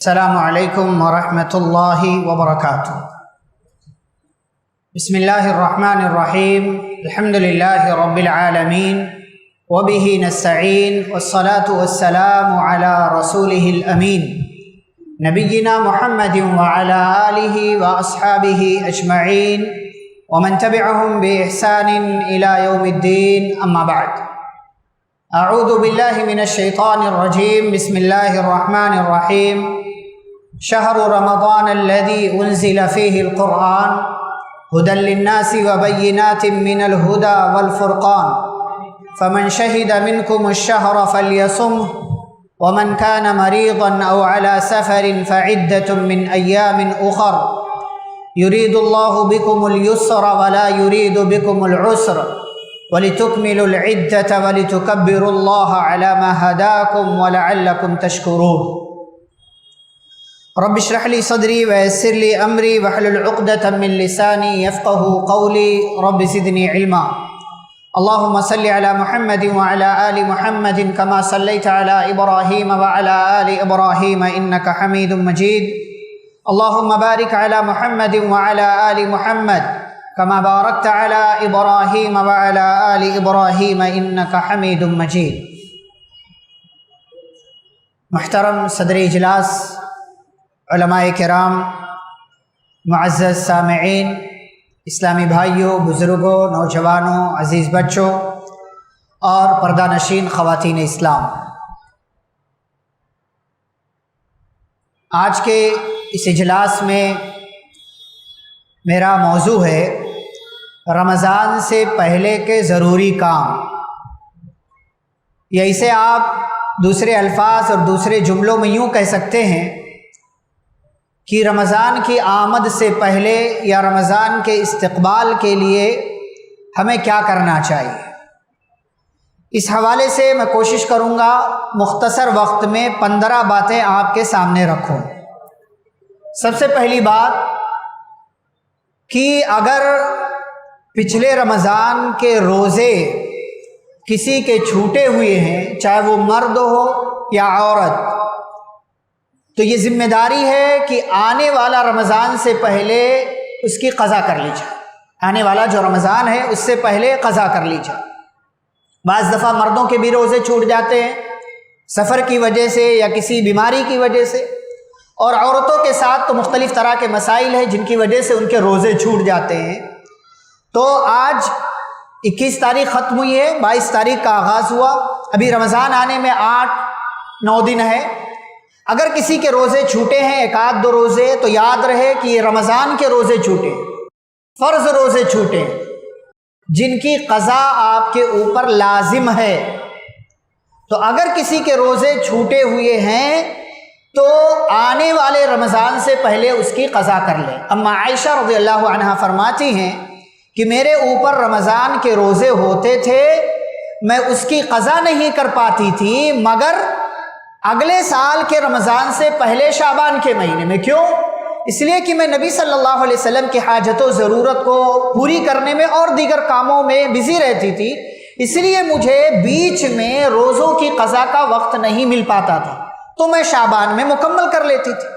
السلام علیکم ورحمۃ اللہ وبرکاتہ۔ بسم اللہ الرحمن الرحیم، الحمد للہ رب العالمین وبہ نستعین والصلاة والسلام علی رسولہ الامین نبینا محمد وعلی آلہ واصحابہ اجمعین ومن تبعہم بإحسان الی یوم الدین، اما بعد۔ اعوذ باللہ من الشیطان الرجیم، بسم اللہ الرحمن الرحیم۔ شہر رمضان الذی انزل فیہ القرآن ہدی للناس وبینات من الہدی والفرقان فمن شہد منکم الشہر فلیصمہ ومن کان مریضا او علی سفر فعدۃ من ایام اخر یرید اللہ بکم اليسر ولا یرید بکم العسر ولتکملوا العدۃ ولتکبروا اللہ علی ما ہداکم ولعلکم تشکرون۔ رب اشرح لی صدری ویسر لی امری واحلل عقدۃ من لسانی یفقهوا قولی رب زدنی علما۔ اللہم صل علی محمد وعلی آل محمد کما صلیت علی ابراہیم وعلی آل ابراہیم انک حمید مجید۔ اللہم بارک علی محمد وعلی آل محمد کما بارکت علی ابراہیم وعلی آل ابراہیم انک حمید مجید۔ محترم صدر اجلاس، علماء کرام، معزز سامعین، اسلامی بھائیوں، بزرگوں، نوجوانوں، عزیز بچوں اور پردہ نشین خواتین اسلام، آج کے اس اجلاس میں میرا موضوع ہے رمضان سے پہلے کے ضروری کام، یا اسے آپ دوسرے الفاظ اور دوسرے جملوں میں یوں کہہ سکتے ہیں کہ رمضان کی آمد سے پہلے یا رمضان کے استقبال کے لیے ہمیں کیا کرنا چاہیے۔ اس حوالے سے میں کوشش کروں گا مختصر وقت میں 15 باتیں آپ کے سامنے رکھوں۔ سب سے پہلی بات کہ اگر پچھلے رمضان کے روزے کسی کے چھوٹے ہوئے ہیں، چاہے وہ مرد ہو یا عورت، تو یہ ذمہ داری ہے کہ آنے والا رمضان سے پہلے اس کی قضا کر لی جائے۔ آنے والا جو رمضان ہے اس سے پہلے قضا کر لی جائے۔ بعض دفعہ مردوں کے بھی روزے چھوٹ جاتے ہیں سفر کی وجہ سے یا کسی بیماری کی وجہ سے، اور عورتوں کے ساتھ تو مختلف طرح کے مسائل ہیں جن کی وجہ سے ان کے روزے چھوٹ جاتے ہیں۔ تو آج 21 تاریخ ختم ہوئی ہے، 22 تاریخ کا آغاز ہوا، ابھی رمضان آنے میں 8-9 دن ہے۔ اگر کسی کے روزے چھوٹے ہیں، ایک آدھ دو روزے، تو یاد رہے کہ یہ رمضان کے روزے چھوٹے، فرض روزے چھوٹے جن کی قضا آپ کے اوپر لازم ہے۔ تو اگر کسی کے روزے چھوٹے ہوئے ہیں تو آنے والے رمضان سے پہلے اس کی قضا کر لیں۔ اما عائشہ رضی اللہ عنہا فرماتی ہیں کہ میرے اوپر رمضان کے روزے ہوتے تھے، میں اس کی قضا نہیں کر پاتی تھی مگر اگلے سال کے رمضان سے پہلے شعبان کے مہینے میں۔ کیوں؟ اس لیے کہ میں نبی صلی اللہ علیہ وسلم کی حاجت و ضرورت کو پوری کرنے میں اور دیگر کاموں میں بزی رہتی تھی، اس لیے مجھے بیچ میں روزوں کی قضا کا وقت نہیں مل پاتا تھا، تو میں شعبان میں مکمل کر لیتی تھی۔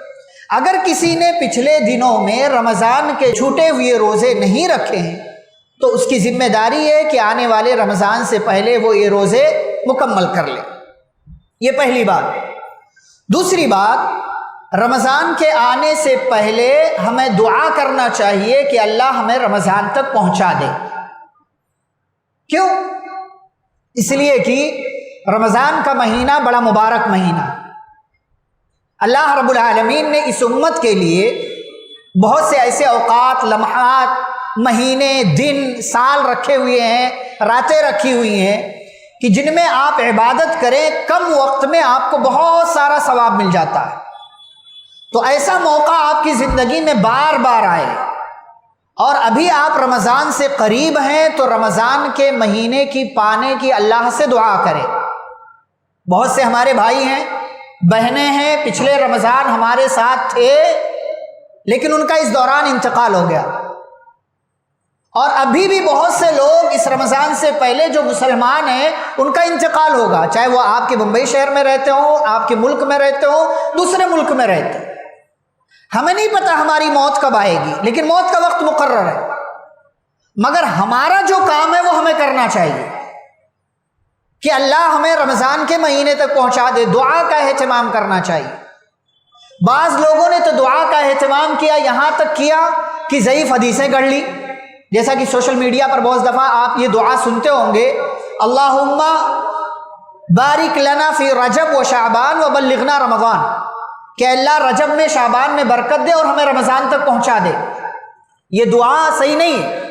اگر کسی نے پچھلے دنوں میں رمضان کے چھوٹے ہوئے روزے نہیں رکھے ہیں تو اس کی ذمہ داری ہے کہ آنے والے رمضان سے پہلے وہ یہ روزے مکمل کر لے۔ یہ پہلی بات۔ دوسری بات، رمضان کے آنے سے پہلے ہمیں دعا کرنا چاہیے کہ اللہ ہمیں رمضان تک پہنچا دے۔ کیوں؟ اس لیے کہ رمضان کا مہینہ بڑا مبارک مہینہ، اللہ رب العالمین نے اس امت کے لیے بہت سے ایسے اوقات، لمحات، مہینے، دن، سال رکھے ہوئے ہیں، راتیں رکھی ہوئی ہیں کہ جن میں آپ عبادت کریں کم وقت میں آپ کو بہت سارا ثواب مل جاتا ہے۔ تو ایسا موقع آپ کی زندگی میں بار بار آئے، اور ابھی آپ رمضان سے قریب ہیں تو رمضان کے مہینے کی پانے کی اللہ سے دعا کریں۔ بہت سے ہمارے بھائی ہیں، بہنیں ہیں، پچھلے رمضان ہمارے ساتھ تھے لیکن ان کا اس دوران انتقال ہو گیا، اور ابھی بھی بہت سے لوگ اس رمضان سے پہلے جو مسلمان ہیں ان کا انتقال ہوگا، چاہے وہ آپ کے بمبئی شہر میں رہتے ہوں، آپ کے ملک میں رہتے ہوں، دوسرے ملک میں رہتے ہوں۔ ہمیں نہیں پتہ ہماری موت کب آئے گی، لیکن موت کا وقت مقرر ہے، مگر ہمارا جو کام ہے وہ ہمیں کرنا چاہیے کہ اللہ ہمیں رمضان کے مہینے تک پہنچا دے۔ دعا کا اہتمام کرنا چاہیے۔ بعض لوگوں نے تو دعا کا اہتمام کیا، یہاں تک کیا کہ ضعیف حدیثیں گڑھ لی، جیسا کہ سوشل میڈیا پر بہت دفعہ آپ یہ دعا سنتے ہوں گے، اللہم بارک لنا فی رجب و شعبان و بلغنا رمضان، کہ اللہ رجب میں شعبان میں برکت دے اور ہمیں رمضان تک پہنچا دے۔ یہ دعا صحیح نہیں ہے،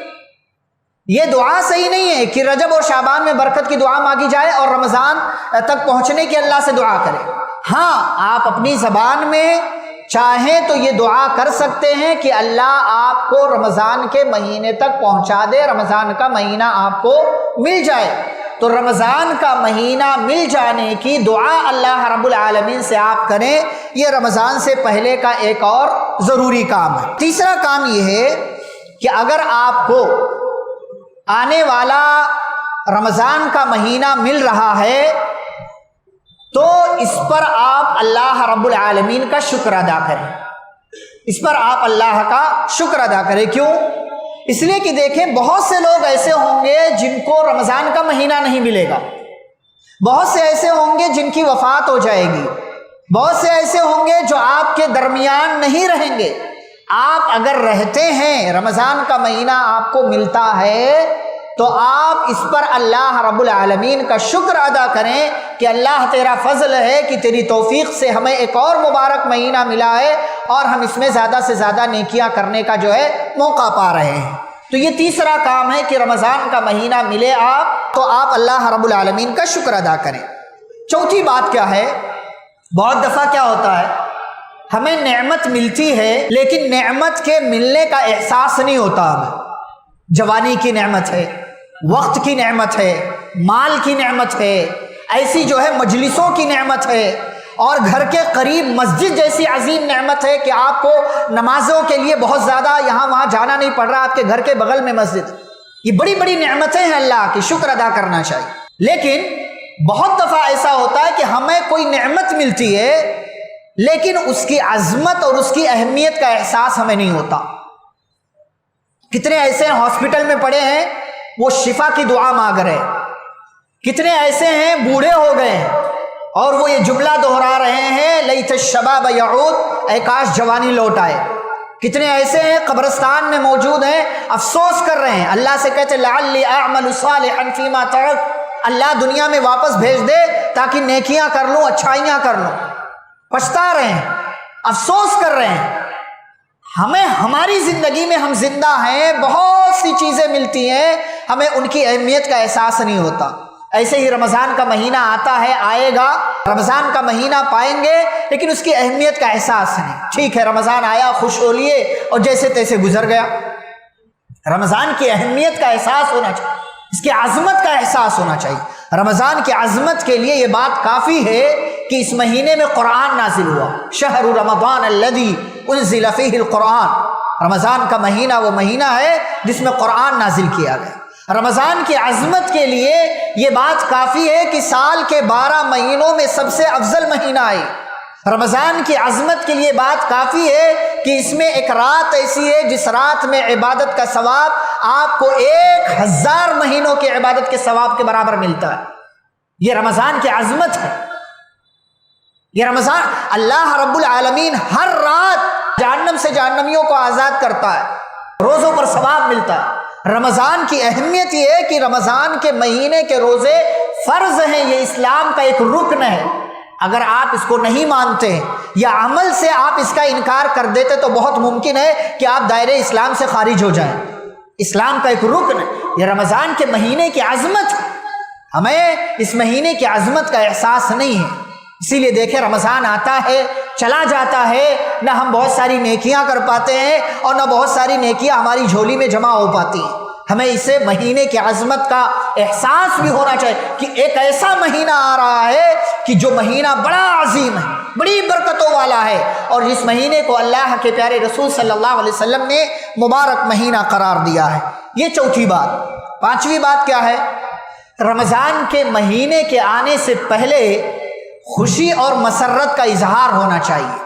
یہ دعا صحیح نہیں ہے کہ رجب اور شعبان میں برکت کی دعا مانگی جائے اور رمضان تک پہنچنے کی اللہ سے دعا کرے۔ ہاں، آپ اپنی زبان میں چاہیں تو یہ دعا کر سکتے ہیں کہ اللہ آپ کو رمضان کے مہینے تک پہنچا دے، رمضان کا مہینہ آپ کو مل جائے۔ تو رمضان کا مہینہ مل جانے کی دعا اللہ رب العالمین سے آپ کریں، یہ رمضان سے پہلے کا ایک اور ضروری کام ہے۔ تیسرا کام یہ ہے کہ اگر آپ کو آنے والا رمضان کا مہینہ مل رہا ہے تو اس پر آپ اللہ رب العالمین کا شکر ادا کریں، اس پر آپ اللہ کا شکر ادا کریں۔ کیوں؟ اس لیے کہ دیکھیں بہت سے لوگ ایسے ہوں گے جن کو رمضان کا مہینہ نہیں ملے گا، بہت سے ایسے ہوں گے جن کی وفات ہو جائے گی، بہت سے ایسے ہوں گے جو آپ کے درمیان نہیں رہیں گے۔ آپ اگر رہتے ہیں، رمضان کا مہینہ آپ کو ملتا ہے، تو آپ اس پر اللہ رب العالمین کا شکر ادا کریں کہ اللہ تیرا فضل ہے کہ تیری توفیق سے ہمیں ایک اور مبارک مہینہ ملا ہے اور ہم اس میں زیادہ سے زیادہ نیکیاں کرنے کا جو ہے موقع پا رہے ہیں۔ تو یہ تیسرا کام ہے کہ رمضان کا مہینہ ملے آپ تو آپ اللہ رب العالمین کا شکر ادا کریں۔ چوتھی بات کیا ہے؟ بہت دفعہ کیا ہوتا ہے، ہمیں نعمت ملتی ہے لیکن نعمت کے ملنے کا احساس نہیں ہوتا ہمیں۔ جوانی کی نعمت ہے، وقت کی نعمت ہے، مال کی نعمت ہے، ایسی جو ہے مجلسوں کی نعمت ہے، اور گھر کے قریب مسجد جیسی عظیم نعمت ہے کہ آپ کو نمازوں کے لیے بہت زیادہ یہاں وہاں جانا نہیں پڑ رہا، آپ کے گھر کے بغل میں مسجد۔ یہ بڑی بڑی نعمتیں ہیں اللہ کی، شکر ادا کرنا چاہیے۔ لیکن بہت دفعہ ایسا ہوتا ہے کہ ہمیں کوئی نعمت ملتی ہے لیکن اس کی عظمت اور اس کی اہمیت کا احساس ہمیں نہیں ہوتا۔ کتنے ایسے ہاسپٹل میں پڑے ہیں وہ شفا کی دعا مانگ رہے ہیں، کتنے ایسے ہیں بوڑھے ہو گئے ہیں اور وہ یہ جملہ دہرا رہے ہیں لیت الشباب یعود، اے کاش جوانی لوٹ آئے۔ کتنے ایسے ہیں قبرستان میں موجود ہیں، افسوس کر رہے ہیں، اللہ سے کہتے لعلی اعمل صالحا فیما ترک، اللہ دنیا میں واپس بھیج دے تاکہ نیکیاں کر لوں، اچھائیاں کر لوں۔ پچھتا رہے ہیں، افسوس کر رہے ہیں۔ ہمیں ہماری زندگی میں ہم زندہ ہیں، بہت سی چیزیں ملتی ہیں، ہمیں ان کی اہمیت کا احساس نہیں ہوتا۔ ایسے ہی رمضان کا مہینہ آتا ہے، آئے گا، رمضان کا مہینہ پائیں گے لیکن اس کی اہمیت کا احساس نہیں۔ ٹھیک ہے رمضان آیا، خوش ہو لیے اور جیسے تیسے گزر گیا۔ رمضان کی اہمیت کا احساس ہونا چاہیے، اس کی عظمت کا احساس ہونا چاہیے۔ رمضان کی عظمت کے لیے یہ بات کافی ہے کہ اس مہینے میں قرآن نازل ہوا، شہر رمضان الذی انزل فیہ القرآن، رمضان کا مہینہ وہ مہینہ ہے جس میں قرآن نازل کیا گیا۔ رمضان کی عظمت کے لیے یہ بات کافی ہے کہ سال کے 12 مہینوں میں سب سے افضل مہینہ ہے۔ رمضان کی عظمت کے لیے بات کافی ہے کہ اس میں ایک رات ایسی ہے جس رات میں عبادت کا ثواب آپ کو 1000 مہینوں کی عبادت کے ثواب کے برابر ملتا ہے۔ یہ رمضان کی عظمت ہے۔ یہ رمضان اللہ رب العالمین ہر رات جہنم سے جہنمیوں کو آزاد کرتا ہے، روزوں پر ثواب ملتا ہے۔ رمضان کی اہمیت یہ ہے کہ رمضان کے مہینے کے روزے فرض ہیں، یہ اسلام کا ایک رکن ہے۔ اگر آپ اس کو نہیں مانتے یا عمل سے آپ اس کا انکار کر دیتے تو بہت ممکن ہے کہ آپ دائرے اسلام سے خارج ہو جائیں۔ اسلام کا ایک رکن ہے یہ رمضان کے مہینے کی عظمت۔ ہمیں اس مہینے کی عظمت کا احساس نہیں ہے، اسی لیے دیکھیں رمضان آتا ہے چلا جاتا ہے، نہ ہم بہت ساری نیکیاں کر پاتے ہیں اور نہ بہت ساری نیکیاں ہماری جھولی میں جمع ہو پاتی ہیں۔ ہمیں اسے مہینے کی عظمت کا احساس بھی ہونا چاہیے کہ ایک ایسا مہینہ آ رہا ہے کہ جو مہینہ بڑا عظیم ہے، بڑی برکتوں والا ہے، اور جس مہینے کو اللہ کے پیارے رسول صلی اللہ علیہ وسلم نے مبارک مہینہ قرار دیا ہے۔ یہ چوتھی بات۔ پانچویں بات کیا ہے؟ رمضان کے مہینے کے آنے سے پہلے خوشی اور مسرت کا اظہار ہونا چاہیے،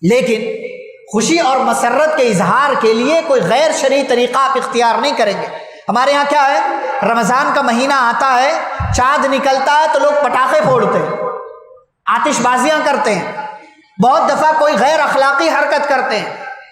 لیکن خوشی اور مسرت کے اظہار کے لیے کوئی غیر شرعی طریقہ آپ اختیار نہیں کریں گے۔ ہمارے ہاں کیا ہے، رمضان کا مہینہ آتا ہے، چاند نکلتا ہے تو لوگ پٹاخے پھوڑتے ہیں، آتش بازیاں کرتے ہیں، بہت دفعہ کوئی غیر اخلاقی حرکت کرتے ہیں،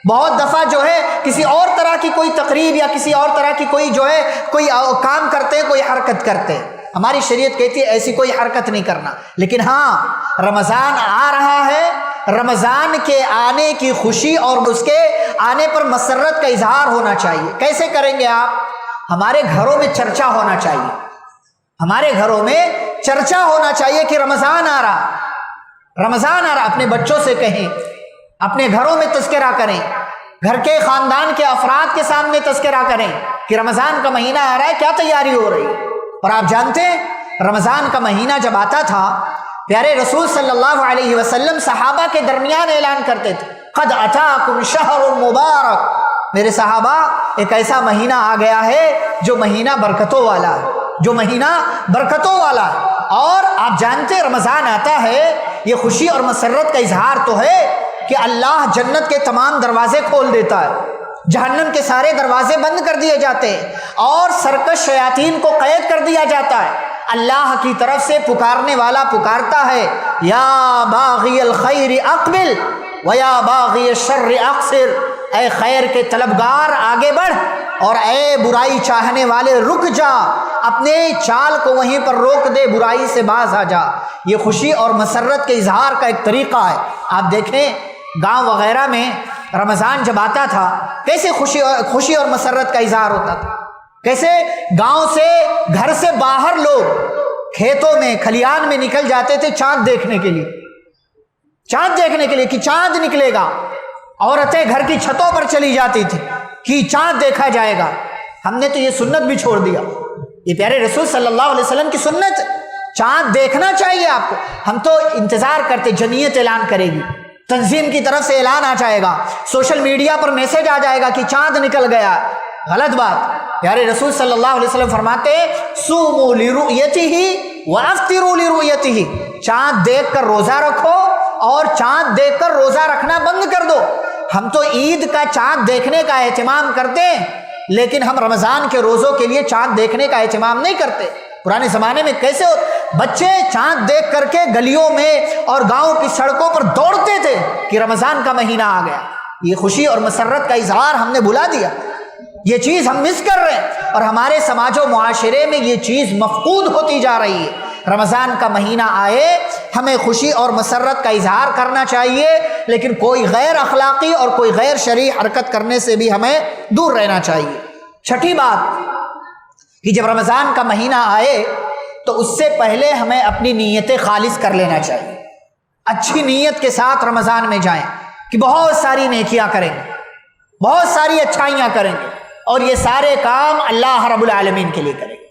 بہت دفعہ جو ہے کسی اور طرح کی کوئی تقریب یا کسی اور طرح کی کوئی جو ہے کوئی کام کرتے ہیں، کوئی حرکت کرتے ہیں۔ ہماری شریعت کہتی ہے ایسی کوئی حرکت نہیں کرنا، لیکن ہاں رمضان آ رہا ہے، رمضان کے آنے کی خوشی اور اس کے آنے پر مسرت کا اظہار ہونا چاہیے۔ کیسے کریں گے آپ؟ ہمارے گھروں میں چرچا ہونا چاہیے، ہمارے گھروں میں چرچا ہونا چاہیے کہ رمضان آ رہا، رمضان آ رہا۔ اپنے بچوں سے کہیں، اپنے گھروں میں تذکرہ کریں، گھر کے خاندان کے افراد کے سامنے تذکرہ کریں کہ رمضان کا مہینہ آ رہا ہے، کیا تیاری ہو رہی ہے۔ اور آپ جانتے ہیں رمضان کا مہینہ جب آتا تھا، پیارے رسول صلی اللہ علیہ وسلم صحابہ کے درمیان اعلان کرتے تھے، قد اتاکم شہر مبارک، میرے صحابہ ایک ایسا مہینہ آ گیا ہے جو مہینہ برکتوں والا ہے، جو مہینہ برکتوں والا ہے۔ اور آپ جانتے ہیں رمضان آتا ہے، یہ خوشی اور مسرت کا اظہار تو ہے کہ اللہ جنت کے تمام دروازے کھول دیتا ہے، جہنم کے سارے دروازے بند کر دیے جاتے ہیں، اور سرکش شیاطین کو قید کر دیا جاتا ہے۔ اللہ کی طرف سے پکارنے والا پکارتا ہے، یا باغی الخیر اقبل ویا باغی الشر اقصر، اے خیر کے طلبگار آگے بڑھ، اور اے برائی چاہنے والے رک جا، اپنے چال کو وہیں پر روک دے، برائی سے باز آ جا۔ یہ خوشی اور مسرت کے اظہار کا ایک طریقہ ہے۔ آپ دیکھیں گاؤں وغیرہ میں رمضان جب آتا تھا کیسے خوشی اور مسرت کا اظہار ہوتا تھا، کیسے گاؤں سے گھر سے باہر لوگ کھیتوں میں کھلیان میں نکل جاتے تھے چاند دیکھنے کے لیے، چاند دیکھنے کے لیے کہ چاند نکلے گا۔ عورتیں گھر کی چھتوں پر چلی جاتی تھی کہ چاند دیکھا جائے گا۔ ہم نے تو یہ سنت بھی چھوڑ دیا، یہ پیارے رسول صلی اللہ علیہ وسلم کی سنت، چاند دیکھنا چاہیے آپ کو۔ ہم تو انتظار کرتے جمعیت اعلان کرے گی، تنظیم کی طرف سے اعلان آ جائے گا، سوشل میڈیا پر میسج آ جائے گا کہ چاند نکل گیا۔ غلط بات۔ پیارے رسول صلی اللہ علیہ وسلم فرماتے ہیں صوموا لرؤیتہ وافطروا لرؤیتہ، چاند دیکھ کر روزہ رکھو اور چاند دیکھ کر روزہ رکھنا بند کر دو۔ ہم تو عید کا چاند دیکھنے کا اہتمام کرتے ہیں، لیکن ہم رمضان کے روزوں کے لیے چاند دیکھنے کا اہتمام نہیں کرتے۔ پرانے زمانے میں کیسے بچے چاند دیکھ کر کے گلیوں میں اور گاؤں کی سڑکوں پر دوڑتے تھے کہ رمضان کا مہینہ آ گیا۔ یہ خوشی اور مسرت کا اظہار ہم نے بھلا دیا، یہ چیز ہم مس کر رہے ہیں، اور ہمارے سماج و معاشرے میں یہ چیز مفقود ہوتی جا رہی ہے۔ رمضان کا مہینہ آئے، ہمیں خوشی اور مسرت کا اظہار کرنا چاہیے، لیکن کوئی غیر اخلاقی اور کوئی غیر شرعی حرکت کرنے سے بھی ہمیں دور رہنا چاہیے۔ چھٹی بات کہ جب رمضان کا مہینہ آئے تو اس سے پہلے ہمیں اپنی نیتیں خالص کر لینا چاہیے، اچھی نیت کے ساتھ رمضان میں جائیں کہ بہت ساری نیکیاں کریں گے، بہت ساری اچھائیاں کریں گے، اور یہ سارے کام اللہ رب العالمین کے لیے کریں گے،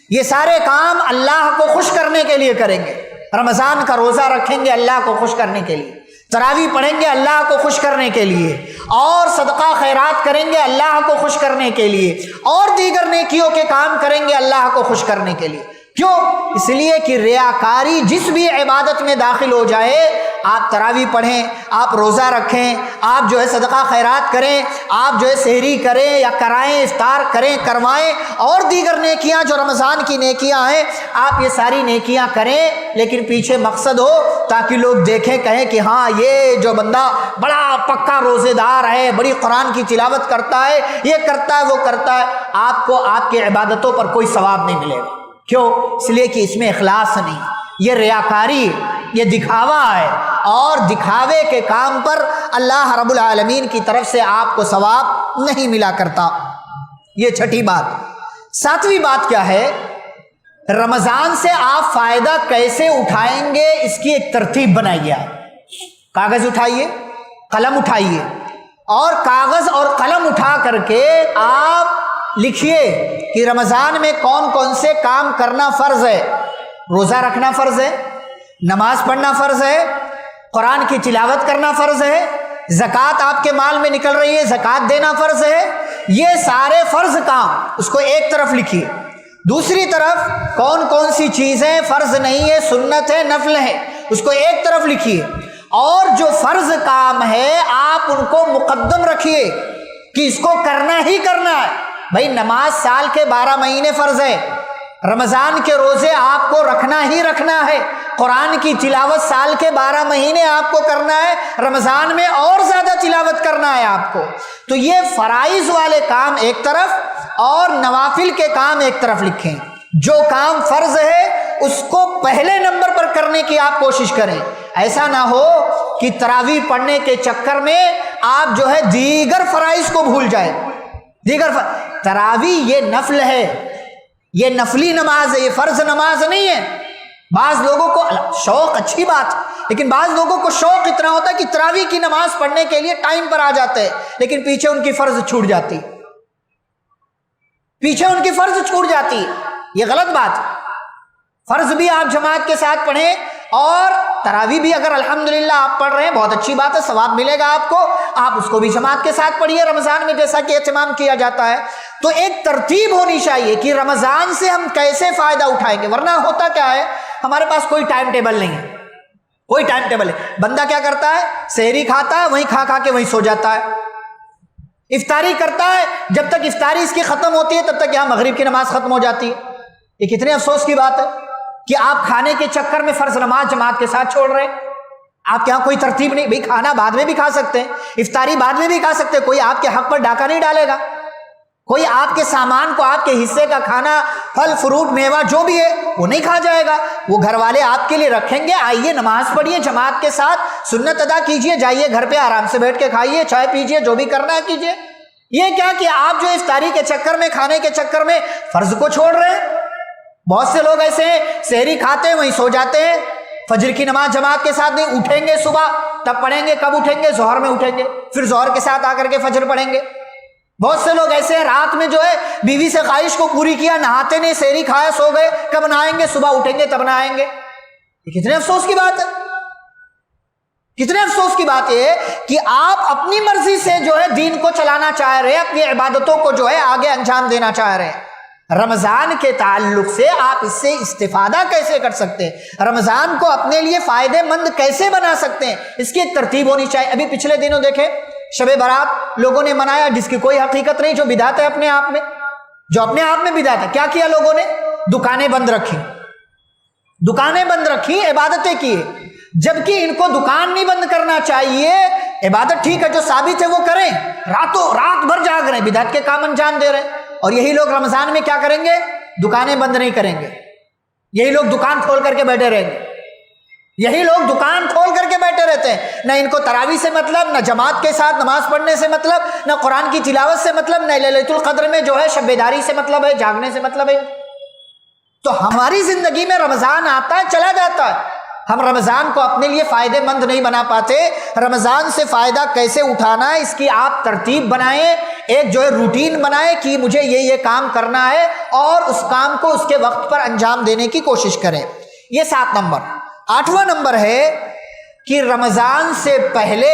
یہ سارے کام اللہ کو خوش کرنے کے لیے کریں گے۔ رمضان کا روزہ رکھیں گے اللہ کو خوش کرنے کے لیے، تراویح پڑھیں گے اللہ کو خوش کرنے کے لیے، اور صدقہ خیرات کریں گے اللہ کو خوش کرنے کے لیے، اور دیگر نیکیوں کے کام کریں گے اللہ کو خوش کرنے کے لیے۔ کیوں؟ اس لیے کہ ریاکاری جس بھی عبادت میں داخل ہو جائے، آپ تراویح پڑھیں، آپ روزہ رکھیں، آپ جو ہے صدقہ خیرات کریں، آپ جو ہے سحری کریں یا کرائیں، افطار کریں، کروائیں، اور دیگر نیکیاں جو رمضان کی نیکیاں ہیں، آپ یہ ساری نیکیاں کریں، لیکن پیچھے مقصد ہو تاکہ لوگ دیکھیں، کہیں کہ ہاں یہ جو بندہ بڑا پکا روزے دار ہے، بڑی قرآن کی تلاوت کرتا ہے، یہ کرتا ہے، وہ کرتا ہے۔ آپ کو آپ کی عبادتوں پر کوئی ثواب نہیں ملے گا۔ کیوں؟ اس لیے کہ اس میں اخلاص نہیں، یہ ریاکاری، یہ دکھاوا ہے، اور دکھاوے کے کام پر اللہ رب العالمین کی طرف سے آپ کو ثواب نہیں ملا کرتا۔ یہ چھٹی بات۔ ساتویں بات کیا ہے؟ رمضان سے آپ فائدہ کیسے اٹھائیں گے اس کی ایک ترتیب بنائیے۔ کاغذ اٹھائیے، قلم اٹھائیے، اور کاغذ اور قلم اٹھا کر کے آپ لکھیے کہ رمضان میں کون کون سے کام کرنا فرض ہے۔ روزہ رکھنا فرض ہے، نماز پڑھنا فرض ہے، قرآن کی تلاوت کرنا فرض ہے، زکوٰۃ آپ کے مال میں نکل رہی ہے، زکوٰۃ دینا فرض ہے، یہ سارے فرض کام اس کو ایک طرف لکھیے۔ دوسری طرف کون کون سی چیزیں فرض نہیں ہے، سنت ہے، نفل ہے، اس کو ایک طرف لکھیے، اور جو فرض کام ہے آپ ان کو مقدم رکھیے کہ اس کو کرنا ہی کرنا ہے۔ بھائی نماز سال کے 12 مہینے فرض ہے، رمضان کے روزے آپ کو رکھنا ہی رکھنا ہے، قرآن کی تلاوت سال کے 12 مہینے آپ کو کرنا ہے، رمضان میں اور زیادہ تلاوت کرنا ہے آپ کو۔ تو یہ فرائض والے کام ایک طرف اور نوافل کے کام ایک طرف لکھیں۔ جو کام فرض ہے اس کو پہلے نمبر پر کرنے کی آپ کوشش کریں، ایسا نہ ہو کہ تراویح پڑھنے کے چکر میں آپ جو ہے دیگر فرائض کو بھول جائیں۔ تراویح یہ نفل ہے، یہ نفلی نماز ہے، یہ فرض نماز نہیں ہے۔ بعض لوگوں کو شوق اچھی بات، لیکن بعض لوگوں کو شوق اتنا ہوتا ہے کہ تراویح کی نماز پڑھنے کے لیے ٹائم پر آ جاتے ہیں، لیکن پیچھے ان کی فرض چھوٹ جاتی، یہ غلط بات۔ فرض بھی آپ جماعت کے ساتھ پڑھیں، اور تراویح بھی اگر الحمدللہ آپ پڑھ رہے ہیں بہت اچھی بات ہے، ثواب ملے گا آپ کو، آپ اس کو بھی جماعت کے ساتھ پڑھیے رمضان میں جیسا کہ اہتمام کیا جاتا ہے۔ تو ایک ترتیب ہونی چاہیے کہ رمضان سے ہم کیسے فائدہ اٹھائیں گے، ورنہ ہوتا کیا ہے ہمارے پاس کوئی ٹائم ٹیبل نہیں ہے، کوئی ٹائم ٹیبل ہے۔ بندہ کیا کرتا ہے، سحری کھاتا ہے، وہیں کھا کے وہیں سو جاتا ہے، افطاری کرتا ہے، جب تک افطاری اس کی ختم ہوتی ہے تب تک یہاں مغرب کی نماز ختم ہو جاتی ہے۔ یہ کتنے افسوس کی بات ہے کہ آپ کھانے کے چکر میں فرض نماز جماعت کے ساتھ چھوڑ رہے ہیں۔ آپ کے یہاں کوئی ترتیب نہیں، بھئی کھانا بعد میں بھی کھا سکتے ہیں، افطاری بعد میں بھی کھا سکتے ہیں، کوئی آپ کے حق پر ڈاکہ نہیں ڈالے گا، کوئی آپ کے سامان کو، آپ کے حصے کا کھانا، پھل فروٹ میوہ جو بھی ہے وہ نہیں کھا جائے گا، وہ گھر والے آپ کے لیے رکھیں گے۔ آئیے نماز پڑھیے جماعت کے ساتھ، سنت ادا کیجیے، جائیے گھر پہ آرام سے بیٹھ کے کھائیے، چائے پیجیے، جو بھی کرنا ہے کیجیے۔ یہ کیا کہ آپ جو افطاری کے چکر میں، کھانے کے چکر میں فرض کو چھوڑ رہے ہیں۔ بہت سے لوگ ایسے ہیں، سحری کھاتے ہیں وہیں سو جاتے ہیں، فجر کی نماز جماعت کے ساتھ نہیں، اٹھیں گے صبح تب پڑھیں گے، کب اٹھیں گے، ظہر میں اٹھیں گے، پھر ظہر کے ساتھ آ کر کے فجر پڑھیں گے۔ بہت سے لوگ ایسے ہیں، رات میں جو ہے بیوی سے خواہش کو پوری کیا، نہاتے نہیں، سحری کھایا، سو گئے، کب نہائیں گے، صبح اٹھیں گے تب نہائیں گے۔ یہ کتنے افسوس کی بات ہے، کتنے افسوس کی بات ہے کہ آپ اپنی مرضی سے جو ہے دین کو چلانا چاہ رہے ہیں، اپنی عبادتوں کو جو ہے آگے انجام دینا چاہ رہے ہیں۔ رمضان کے تعلق سے آپ اس سے استفادہ کیسے کر سکتے ہیں، رمضان کو اپنے لیے فائدے مند کیسے بنا سکتے ہیں، اس کی ایک ترتیب ہونی چاہیے۔ ابھی پچھلے دنوں دیکھیں شب برات لوگوں نے منایا، جس کی کوئی حقیقت نہیں، جو بدعت ہے اپنے آپ میں، جو اپنے آپ میں بدعت ہے۔ کیا کیا لوگوں نے، دکانیں بند رکھی، دکانیں بند رکھی، عبادتیں کی، جبکہ ان کو دکان نہیں بند کرنا چاہیے۔ عبادت ٹھیک ہے، جو ثابت ہے وہ کریں، رات بھر جاگ رہے ہیں، بدعت کے کام انجام دے رہے ہیں۔ اور یہی لوگ رمضان میں کیا کریں گے، دکانیں بند نہیں کریں گے، یہی لوگ دکان کھول کر کے بیٹھے رہیں گے، یہی لوگ دکان کھول کر کے بیٹھے رہتے ہیں۔ نہ ان کو تراویح سے مطلب، نہ جماعت کے ساتھ نماز پڑھنے سے مطلب، نہ قرآن کی تلاوت سے مطلب، نہ لیلۃ القدر میں جو ہے شب بیداری سے مطلب ہے، جاگنے سے مطلب ہے۔ تو ہماری زندگی میں رمضان آتا ہے چلا جاتا ہے، ہم رمضان کو اپنے لیے فائدے مند نہیں بنا پاتے۔ رمضان سے فائدہ کیسے اٹھانا ہے، اس کی آپ ترتیب بنائیں، ایک جو ہے روٹین بنائیں کہ مجھے یہ کام کرنا ہے، اور اس کام کو اس کے وقت پر انجام دینے کی کوشش کریں۔ یہ 7 نمبر۔ 8واں نمبر ہے کہ رمضان سے پہلے،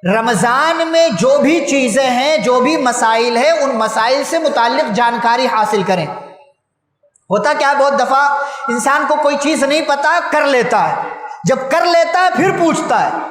رمضان میں جو بھی چیزیں ہیں، جو بھی مسائل ہیں، ان مسائل سے متعلق جانکاری حاصل کریں۔ ہوتا کیا، بہت دفعہ انسان کو کوئی چیز نہیں پتا، کر لیتا ہے، جب کر لیتا ہے پھر پوچھتا ہے،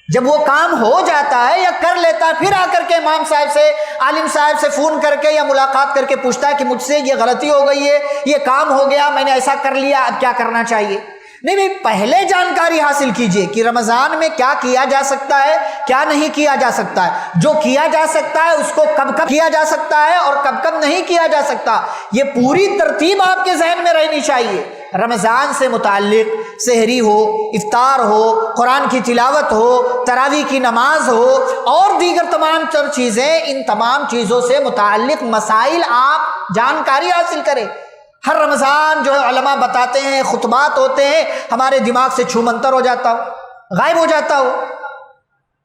جب وہ کام ہو جاتا ہے یا کر لیتا ہے پھر آ کر کے امام صاحب سے، عالم صاحب سے فون کر کے یا ملاقات کر کے پوچھتا ہے کہ مجھ سے یہ غلطی ہو گئی ہے، یہ کام ہو گیا، میں نے ایسا کر لیا، اب کیا کرنا چاہیے۔ نہیں، پہلے جانکاری حاصل کیجئے کہ رمضان میں کیا کیا جا سکتا ہے، کیا نہیں کیا جا سکتا ہے، جو کیا جا سکتا ہے اس کو کب کب کیا جا سکتا ہے اور کب کب نہیں کیا جا سکتا، یہ پوری ترتیب آپ کے ذہن میں رہنی چاہیے۔ رمضان سے متعلق سحری ہو، افطار ہو، قرآن کی تلاوت ہو، تراویح کی نماز ہو، اور دیگر تمام تر چیزیں، ان تمام چیزوں سے متعلق مسائل آپ جانکاری حاصل کریں۔ ہر رمضان جو ہے علماء بتاتے ہیں، خطبات ہوتے ہیں، ہمارے دماغ سے چھو منتر ہو جاتا ہو، غائب ہو جاتا ہو،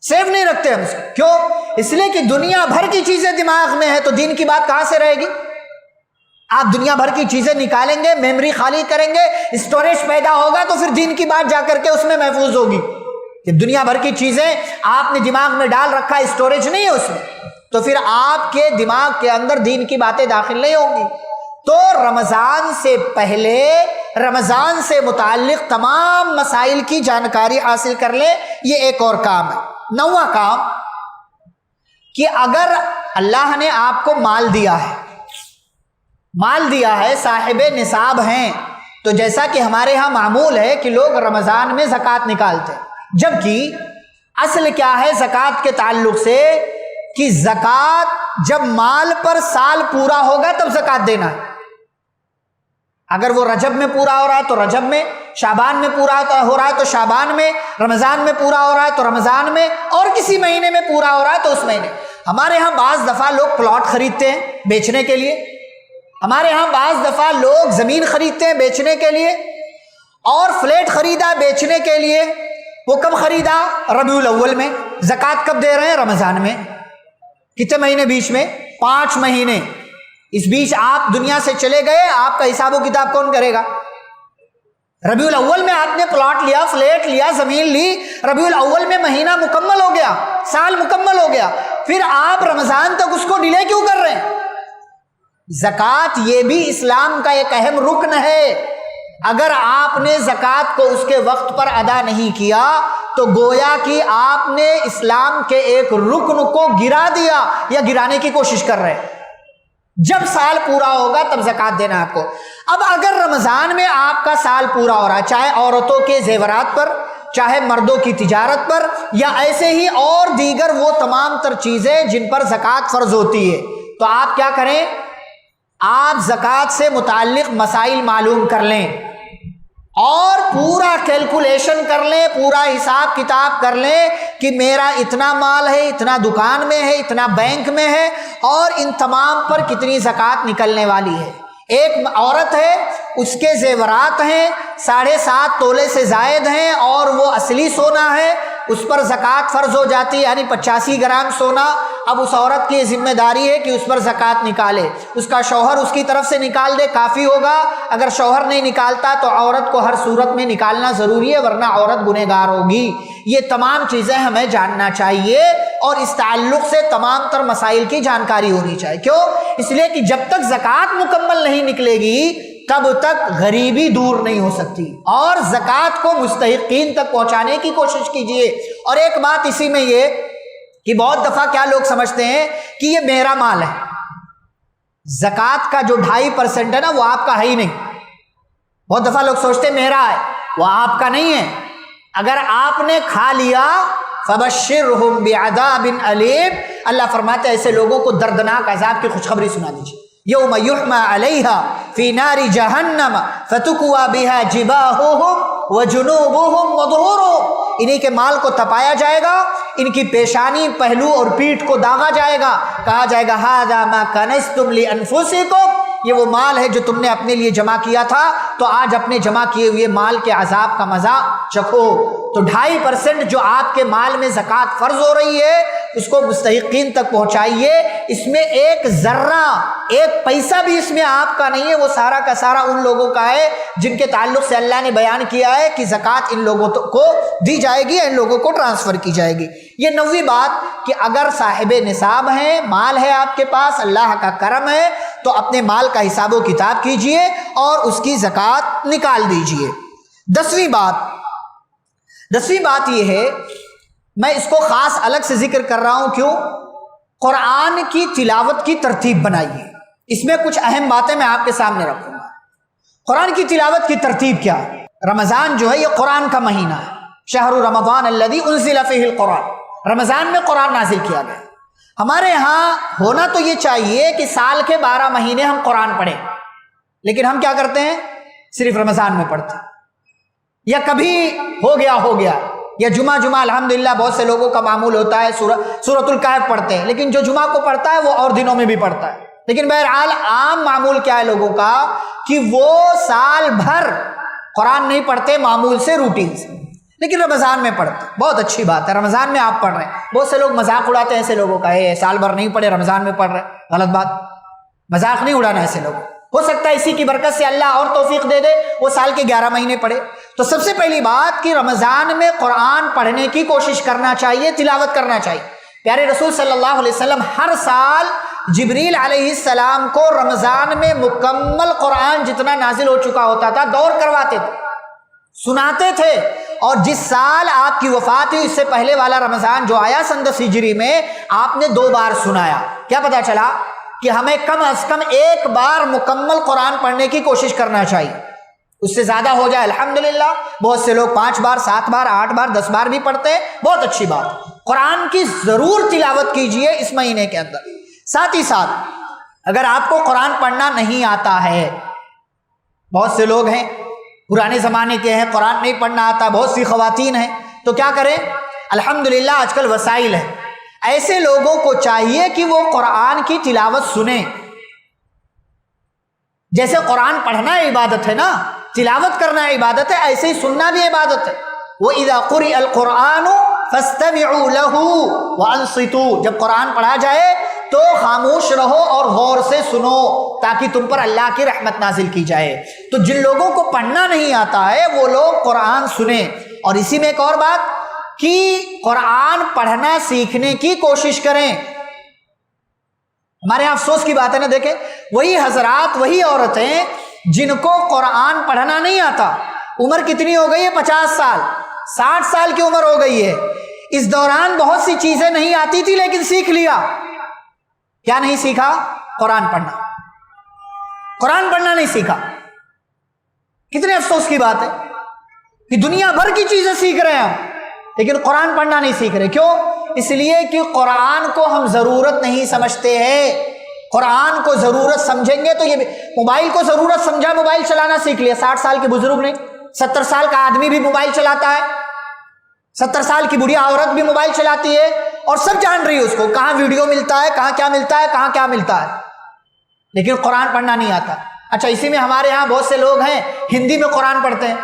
سیو نہیں رکھتے ہم اس کو۔ کیوں؟ اس لیے کہ دنیا بھر کی چیزیں دماغ میں ہے، تو دین کی بات کہاں سے رہے گی؟ آپ دنیا بھر کی چیزیں نکالیں گے، میموری خالی کریں گے، اسٹوریج پیدا ہوگا تو پھر دین کی بات جا کر کے اس میں محفوظ ہوگی۔ کہ دنیا بھر کی چیزیں آپ نے دماغ میں ڈال رکھا، اسٹوریج نہیں ہے اس میں، تو پھر آپ کے دماغ کے اندر دین کی باتیں داخل نہیں ہوں گی۔ تو رمضان سے پہلے رمضان سے متعلق تمام مسائل کی جانکاری حاصل کر لیں، یہ ایک اور کام ہے۔ 9واں کام کہ اگر اللہ نے آپ کو مال دیا ہے، صاحب نصاب ہیں، تو جیسا کہ ہمارے ہاں معمول ہے کہ لوگ رمضان میں زکوٰۃ نکالتے ہیں، جبکہ اصل کیا ہے زکوٰۃ کے تعلق سے کہ زکوٰۃ جب مال پر سال پورا ہوگا تب زکوٰۃ دینا ہے۔ اگر وہ رجب میں پورا ہو رہا ہے تو رجب میں، شعبان میں پورا ہو رہا ہے تو شعبان میں، رمضان میں پورا ہو رہا ہے تو رمضان میں، اور کسی مہینے میں پورا ہو رہا ہے تو اس مہینے۔ ہمارے ہاں بعض دفعہ لوگ پلاٹ خریدتے ہیں بیچنے کے لیے، ہمارے ہاں بعض دفعہ لوگ زمین خریدتے ہیں بیچنے کے لیے، اور فلیٹ خریدا بیچنے کے لیے۔ وہ کب خریدا؟ ربیع الاول میں۔ زکوٰۃ کب دے رہے ہیں؟ رمضان میں۔ کتنے مہینے بیچ میں؟ 5 مہینے۔ اس بیچ آپ دنیا سے چلے گئے، آپ کا حساب و کتاب کون کرے گا؟ ربیع الاول میں آپ نے پلاٹ لیا، فلیٹ لیا، زمین لی، ربیع الاول میں مہینہ مکمل ہو گیا، سال مکمل ہو گیا، پھر آپ رمضان تک اس کو ڈیلے کیوں کر رہے ہیں؟ زکوٰۃ یہ بھی اسلام کا ایک اہم رکن ہے۔ اگر آپ نے زکوٰۃ کو اس کے وقت پر ادا نہیں کیا تو گویا کہ آپ نے اسلام کے ایک رکن کو گرا دیا یا گرانے کی کوشش کر رہے ہیں۔ جب سال پورا ہوگا تب زکوٰۃ دینا آپ کو۔ اب اگر رمضان میں آپ کا سال پورا ہو رہا ہے، چاہے عورتوں کے زیورات پر، چاہے مردوں کی تجارت پر، یا ایسے ہی اور دیگر وہ تمام تر چیزیں جن پر زکوٰۃ فرض ہوتی ہے، تو آپ کیا کریں؟ آپ زکوٰۃ سے متعلق مسائل معلوم کر لیں اور پورا کیلکولیشن کر لیں، پورا حساب کتاب کر لیں کہ میرا اتنا مال ہے، اتنا دکان میں ہے، اتنا بینک میں ہے، اور ان تمام پر کتنی زکوٰۃ نکلنے والی ہے۔ ایک عورت ہے، اس کے زیورات ہیں 7.5 تولے سے زائد ہیں، اور وہ اصلی سونا ہے، اس پر زکوٰۃ فرض ہو جاتی ہے، یعنی 85 گرام سونا۔ اب اس عورت کی ذمہ داری ہے کہ اس پر زکوٰۃ نکالے، اس کا شوہر اس کی طرف سے نکال دے کافی ہوگا، اگر شوہر نہیں نکالتا تو عورت کو ہر صورت میں نکالنا ضروری ہے، ورنہ عورت گنہگار ہوگی۔ یہ تمام چیزیں ہمیں جاننا چاہیے، اور اس تعلق سے تمام تر مسائل کی جانکاری ہونی چاہیے۔ کیوں؟ اس لیے کہ جب تک زکوٰۃ مکمل نہیں نکلے گی تب تک غریبی دور نہیں ہو سکتی، اور زکوٰۃ کو مستحقین تک پہنچانے کی کوشش کیجیے۔ اور ایک بات اسی میں یہ کہ بہت دفعہ کیا لوگ سمجھتے ہیں کہ یہ میرا مال ہے، زکوٰۃ کا جو 2.5% ہے نا وہ آپ کا ہے ہی نہیں۔ بہت دفعہ لوگ سوچتے ہیں میرا ہے، وہ آپ کا نہیں ہے۔ اگر آپ نے کھا لیا فبشرہم بعذاب علیم، اللہ فرماتے ہیں ایسے لوگوں کو دردناک عذاب کی خوشخبری سنا دیجیے۔ یوم یحمى علیہا فی نار جہنم فتکوی بہا جباہہم وجنوبہم وظہورہم، انہی کے مال کو تپایا جائے گا، ان کی پیشانی، پہلو اور پیٹھ کو داغا جائے گا، کہا جائے گا ھذا ما کنزتم لانفسکم، یہ وہ مال ہے جو تم نے اپنے لیے جمع کیا تھا، تو آج اپنے جمع کیے ہوئے مال کے عذاب کا مزہ چکھو۔ تو 2.5% جو آپ کے مال میں زکوٰۃ فرض ہو رہی ہے اس کو مستحقین تک پہنچائیے۔ اس میں ایک ذرہ، ایک پیسہ بھی اس میں آپ کا نہیں ہے، وہ سارا کا سارا ان لوگوں کا ہے جن کے تعلق سے اللہ نے بیان کیا ہے کہ زکوٰۃ ان لوگوں کو دی جائے گی، ان لوگوں کو ٹرانسفر کی جائے گی۔ یہ 9ویں بات کہ اگر صاحب نصاب ہیں، مال ہے آپ کے پاس، اللہ کا کرم ہے، تو اپنے مال کا حساب و کتاب کیجئے اور اس کی زکوٰۃ نکال دیجئے۔ 10ویں بات یہ ہے، میں اس کو خاص الگ سے ذکر کر رہا ہوں، کیوں؟ قرآن کی تلاوت کی ترتیب بنائیے۔ اس میں کچھ اہم باتیں میں آپ کے سامنے رکھوں گا۔ قرآن کی تلاوت کی ترتیب کیا ہے؟ رمضان جو ہے یہ قرآن کا مہینہ ہے، شہر رمضان الذی انزل فیہ القرآن، رمضان میں قرآن نازل کیا گیا۔ ہمارے ہاں ہونا تو یہ چاہیے کہ سال کے 12 مہینے ہم قرآن پڑھیں، لیکن ہم کیا کرتے ہیں؟ صرف رمضان میں پڑھتے ہیں، یا کبھی ہو گیا، یا جمعہ الحمدللہ بہت سے لوگوں کا معمول ہوتا ہے سورۃ الکہف پڑھتے ہیں، لیکن جو جمعہ کو پڑھتا ہے وہ اور دنوں میں بھی پڑھتا ہے۔ لیکن بہرحال عام معمول کیا ہے لوگوں کا کہ وہ سال بھر قرآن نہیں پڑھتے، معمول سے، روٹین سے، لیکن رمضان میں پڑھتے۔ بہت اچھی بات ہے، رمضان میں آپ پڑھ رہے ہیں۔ بہت سے لوگ مذاق اڑاتے ہیں ایسے لوگوں کا، سال بھر نہیں پڑھے، رمضان میں پڑھ رہے، غلط بات، مذاق نہیں اڑانا ایسے لوگوں۔ ہو سکتا ہے اسی کی برکت سے اللہ اور توفیق دے دے وہ سال کے 11 مہینے پڑھے۔ تو سب سے پہلی بات کہ رمضان میں قرآن پڑھنے کی کوشش کرنا چاہیے، تلاوت کرنا چاہیے۔ پیارے رسول صلی اللہ علیہ وسلم ہر سال جبریل علیہ السلام کو رمضان میں مکمل قرآن جتنا نازل ہو چکا ہوتا تھا دور کرواتے تھے، سناتے تھے۔ اور جس سال آپ کی وفات ہوئی اس سے پہلے والا رمضان جو آیا سن 10 ہجری میں، آپ نے 2 بار سنایا۔ کیا پتا چلا کہ ہمیں کم از کم 1 بار مکمل قرآن پڑھنے کی کوشش کرنا چاہیے، اس سے زیادہ ہو جائے الحمدللہ۔ بہت سے لوگ 5 بار 7 بار 8 بار 10 بار بھی پڑھتے ہیں، بہت اچھی بات۔ قرآن کی ضرور تلاوت کیجئے اس مہینے کے اندر۔ ساتھ ہی ساتھ اگر آپ کو قرآن پڑھنا نہیں آتا ہے، بہت سے لوگ ہیں پرانے زمانے کے ہیں، قرآن نہیں پڑھنا آتا، بہت سی خواتین ہیں، تو کیا کریں؟ الحمدللہ آج کل وسائل ہیں، ایسے لوگوں کو چاہیے کہ وہ قرآن کی تلاوت سنیں۔ جیسے قرآن پڑھنا عبادت ہے نا، تلاوت کرنا عبادت ہے، ایسے ہی سننا بھی عبادت ہے۔ وَإِذَا قُرِئَ الْقُرْآنُ فَاسْتَمِعُوا لَهُ وَأَنصِتُوا، جب قرآن پڑھا جائے تو خاموش رہو اور غور سے سنو تاکہ تم پر اللہ کی رحمت نازل کی جائے۔ تو جن لوگوں کو پڑھنا نہیں آتا ہے وہ لوگ قرآن سنیں۔ اور اسی میں ایک اور بات کہ قرآن پڑھنا سیکھنے کی کوشش کریں۔ ہمارے یہاں افسوس کی بات ہے نا، دیکھیں وہی حضرات وہی عورتیں جن کو قرآن پڑھنا نہیں آتا، عمر کتنی ہو گئی ہے؟ 50 سال 60 سال کی عمر ہو گئی ہے، اس دوران بہت سی چیزیں نہیں آتی تھی لیکن سیکھ لیا۔ کیا نہیں سیکھا؟ قرآن پڑھنا۔ قرآن پڑھنا نہیں سیکھا۔ کتنے افسوس کی بات ہے کہ دنیا بھر کی چیزیں سیکھ رہے ہیں ہم لیکن قرآن پڑھنا نہیں سیکھ رہے۔ کیوں؟ اس لیے کہ قرآن کو ہم ضرورت نہیں سمجھتے ہیں۔ قرآن کو ضرورت سمجھیں گے تو یہ موبائل کو ضرورت سمجھا، موبائل چلانا سیکھ لیا۔ 60 سال کے بزرگ نہیں، 70 سال کا آدمی بھی موبائل چلاتا ہے، 70 سال کی بڑھی عورت بھی موبائل چلاتی ہے اور سب جان رہی ہے اس کو، کہاں ویڈیو ملتا ہے، کہاں کیا ملتا ہے، کہاں کیا ملتا ہے، لیکن قرآن پڑھنا نہیں آتا۔ اچھا، اسی میں ہمارے ہاں بہت سے لوگ ہیں ہندی میں قرآن پڑھتے ہیں،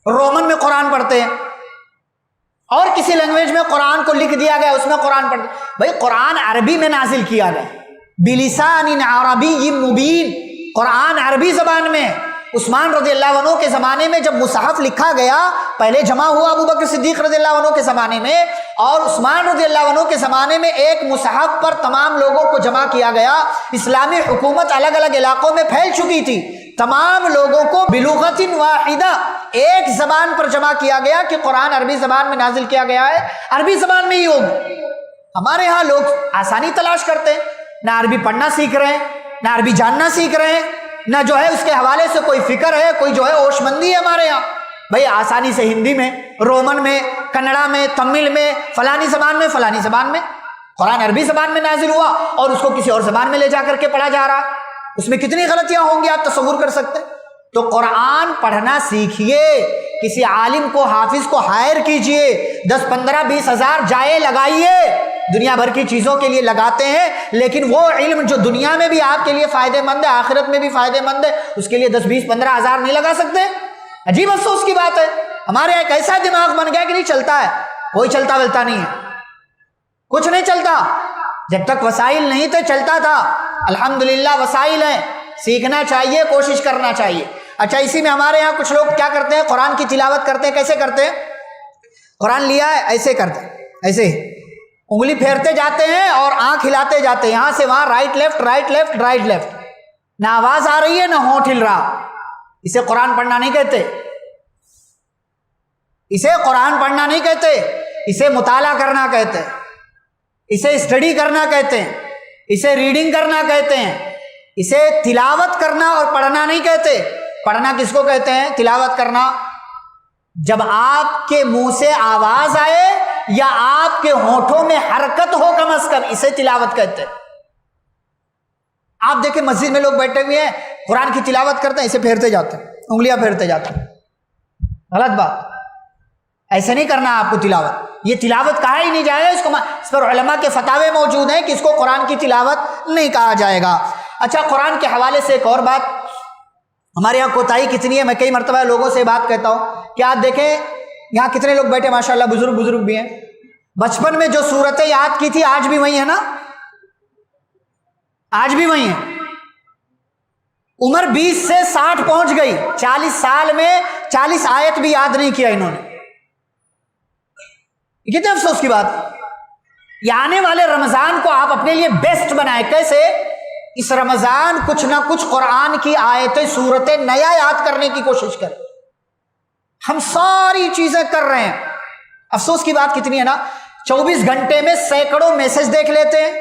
رومن میں قرآن پڑھتے ہیں، اور کسی لینگویج میں قرآن کو لکھ دیا گیا اس میں قرآن پڑھتے ہیں۔ بھائی قرآن عربی میں نازل کیا گیا، بلسان عربی مبین، قرآن عربی زبان میں۔ عثمان رضی اللہ عنہ کے زمانے میں جب مصحف لکھا گیا، پہلے جمع ہوا ابو بکر صدیق رضی اللہ عنہ کے زمانے میں، اور عثمان رضی اللہ عنہ کے زمانے میں ایک مصحف پر تمام لوگوں کو جمع کیا گیا۔ اسلامی حکومت الگ الگ علاقوں میں پھیل چکی تھی، تمام لوگوں کو بلغت واحدہ ایک زبان پر جمع کیا گیا کہ قرآن عربی زبان میں نازل کیا گیا ہے، عربی زبان میں ہی ہوگا۔ ہمارے ہاں لوگ آسانی تلاش کرتے ہیں، نہ عربی پڑھنا سیکھ رہے ہیں، نہ عربی جاننا سیکھ رہے ہیں، نہ جو ہے اس کے حوالے سے کوئی فکر ہے، کوئی جو ہے ہوش مندی ہے ہمارے یہاں۔ بھئی آسانی سے ہندی میں، رومن میں، کنڑا میں، تمل میں، فلانی زبان میں، فلانی زبان میں، قرآن عربی زبان میں نازل ہوا اور اس کو کسی اور زبان میں لے جا کر کے پڑھا جا رہا، اس میں کتنی غلطیاں ہوں گی آپ تصور کر سکتے ہیں۔ تو قرآن پڑھنا سیکھیے، کسی عالم کو، حافظ کو ہائر کیجئے، 10 15 20 ہزار جائے لگائیے، دنیا بھر کی چیزوں کے لیے لگاتے ہیں، لیکن وہ علم جو دنیا میں بھی آپ کے لیے فائدہ مند ہے، آخرت میں بھی فائدہ مند ہے، اس کے لیے 10 20 15 ہزار نہیں لگا سکتے۔ عجیب افسوس کی بات ہے، ہمارے یہاں ایک ایسا دماغ بن گیا کہ نہیں چلتا ہے، کوئی چلتا ولتا نہیں ہے، کچھ نہیں چلتا۔ جب تک وسائل نہیں تھے چلتا تھا، الحمدللہ وسائل ہیں، سیکھنا چاہیے، کوشش کرنا چاہیے۔ اچھا، اسی میں ہمارے یہاں کچھ لوگ کیا کرتے ہیں، قرآن کی تلاوت کرتے ہیں۔ کیسے کرتے ہیں؟ قرآن لیا ہے ایسے کرتے ہیں، ایسے ہی انگلی پھیرتے جاتے ہیں اور آنکھ ہلاتے جاتے ہیں، یہاں سے وہاں، right left right left right left, نہ آواز آ رہی ہے نہ ہونٹ ہل رہا۔ اسے قرآن پڑھنا نہیں کہتے، اسے قرآن پڑھنا نہیں کہتے، اسے مطالعہ کرنا کہتے ہیں، اسے اسٹڈی کرنا کہتے ہیں، اسے ریڈنگ کرنا کہتے ہیں، اسے تلاوت کرنا اور پڑھنا نہیں کہتے۔ پڑھنا کس کو کہتے ہیں؟ تلاوت کرنا جب آپ کے منہ سے آواز آئے یا آپ کے ہونٹوں میں حرکت ہو کم از کم، اسے تلاوت کہتے ہیں۔ آپ دیکھیں مسجد میں لوگ بیٹھے ہوئے ہیں، قرآن کی تلاوت کرتے ہیں، اسے پھیرتے جاتے ہیں، انگلیاں پھیرتے جاتے ہیں، غلط بات، ایسے نہیں کرنا آپ کو تلاوت، یہ تلاوت کہا ہی نہیں جائے گا، اس پر علماء کے فتاوے موجود ہیں کہ اس کو قرآن کی تلاوت نہیں کہا جائے گا۔ اچھا، قرآن کے حوالے سے ایک اور بات، ہمارے یہاں کوتاہی کتنی ہے، میں کئی مرتبہ لوگوں سے بات کہتا ہوں کہ آپ دیکھیں یہاں کتنے لوگ بیٹھے ماشاءاللہ، بزرگ بھی ہیں، بچپن میں جو صورتیں یاد کی تھی آج بھی وہی ہے نا، آج بھی وہی ہیں۔ عمر 20 سے 60 پہنچ گئی، 40 سال میں 40 آیت بھی یاد نہیں کیا انہوں نے. کتنے افسوس کی بات. یہ آنے والے رمضان کو آپ اپنے لیے بیسٹ بنائیں. کیسے؟ اس رمضان کچھ نہ کچھ قرآن کی آیتیں سورتیں نیا یاد کرنے کی کوشش کریں. ہم ساری چیزیں کر رہے ہیں. افسوس کی بات کتنی ہے نا، 24 گھنٹے میں سینکڑوں میسج دیکھ لیتے ہیں.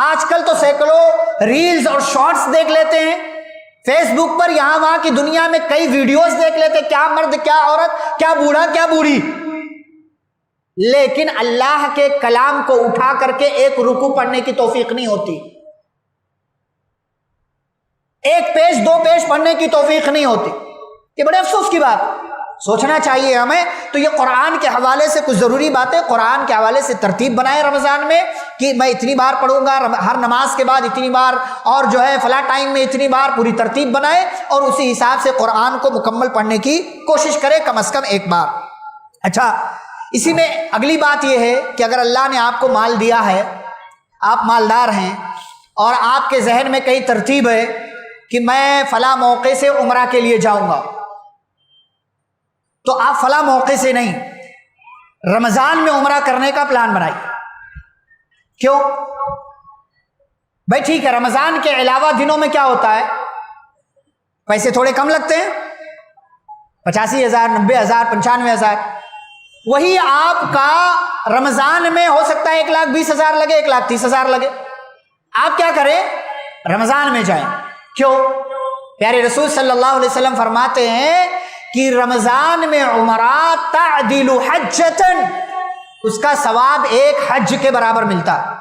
آج کل تو سینکڑوں ریلز اور شارٹس دیکھ لیتے ہیں. فیس بک پر یہاں وہاں کی دنیا میں کئی ویڈیوز دیکھ لیتے ہیں، کیا مرد کیا عورت، کیا بوڑھا کیا بوڑھی. لیکن اللہ کے کلام کو اٹھا کر کے ایک رکوع پڑھنے کی توفیق نہیں ہوتی، ایک پیج 2 پیج پڑھنے کی توفیق نہیں ہوتی. یہ بڑے افسوس کی بات. سوچنا چاہیے ہمیں. تو یہ قرآن کے حوالے سے کچھ ضروری باتیں قرآن کے حوالے سے ترتیب بنائے رمضان میں کہ میں اتنی بار پڑھوں گا، ہر نماز کے بعد اتنی بار، اور جو ہے فلاں ٹائم میں اتنی بار. پوری ترتیب بنائے اور اسی حساب سے قرآن کو مکمل پڑھنے کی کوشش کرے، کم از کم ایک بار. اچھا، اسی میں اگلی بات یہ ہے کہ اگر اللہ نے آپ کو مال دیا ہے، آپ مالدار ہیں، اور آپ کے ذہن میں کئی ترتیب ہے کہ میں فلاں موقع سے عمرہ کے لیے جاؤں گا، تو آپ فلاں موقع سے نہیں، رمضان میں عمرہ کرنے کا پلان بنائیے. کیوں بھائی؟ ٹھیک ہے، رمضان کے علاوہ دنوں میں کیا ہوتا ہے؟ پیسے تھوڑے کم لگتے ہیں، 85,000 90,000 95,000. وہی آپ کا رمضان میں ہو سکتا ہے 1,20,000 لگے، 1,30,000 لگے. آپ کیا کریں؟ رمضان میں جائیں. کیوں؟ پیارے رسول صلی اللہ علیہ وسلم فرماتے ہیں کہ رمضان میں عمرہ تعدل حجتن، اس کا ثواب ایک حج کے برابر ملتا ہے.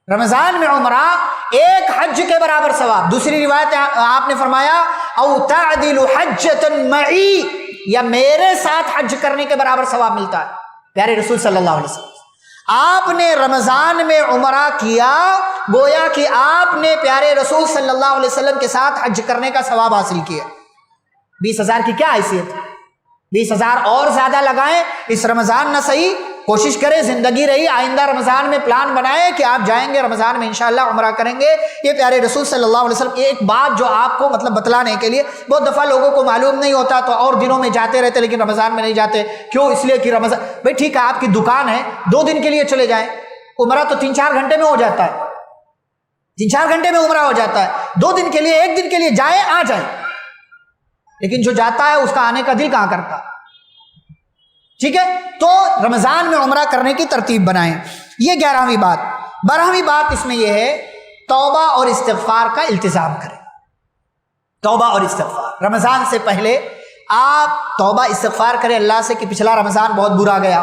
رمضان میں عمرہ ایک حج کے برابر ثواب. دوسری روایت آپ نے فرمایا او تعدل حجتن معی، یا میرے ساتھ حج کرنے کے برابر ثواب ملتا ہے. پیارے رسول صلی اللہ علیہ وسلم، آپ نے رمضان میں عمرہ کیا، گویا کہ آپ نے پیارے رسول صلی اللہ علیہ وسلم کے ساتھ حج کرنے کا ثواب حاصل کیا. 20,000 کی کیا حیثیت؟ 20,000 اور زیادہ لگائیں. اس رمضان نہ صحیح، کوشش کریں، زندگی رہی آئندہ رمضان میں پلان بنائیں کہ آپ جائیں گے رمضان میں انشاءاللہ عمرہ کریں گے. یہ پیارے رسول صلی اللہ علیہ وسلم. ایک بات جو آپ کو مطلب بتلانے کے لیے، بہت دفعہ لوگوں کو معلوم نہیں ہوتا تو اور دنوں میں جاتے رہتے لیکن رمضان میں نہیں جاتے. کیوں؟ اس لیے کہ رمضان، بھائی ٹھیک ہے آپ کی دکان ہے، 2 دن کے لیے چلے جائیں، عمرہ تو 3-4 گھنٹے میں ہو جاتا ہے، 3-4 گھنٹے میں عمرہ ہو جاتا ہے. 2 دن کے لیے، 1 دن کے لیے جائیں آ جائیں. لیکن جو جاتا ہے اس کا آنے کا دل کہاں کرتا. ٹھیک ہے، تو رمضان میں عمرہ کرنے کی ترتیب بنائیں. یہ 11ویں بات. 12ویں بات اس میں یہ ہے، توبہ اور استغفار کا التزام کریں. توبہ اور استغفار. رمضان سے پہلے آپ توبہ استغفار کریں اللہ سے کہ پچھلا رمضان بہت برا گیا،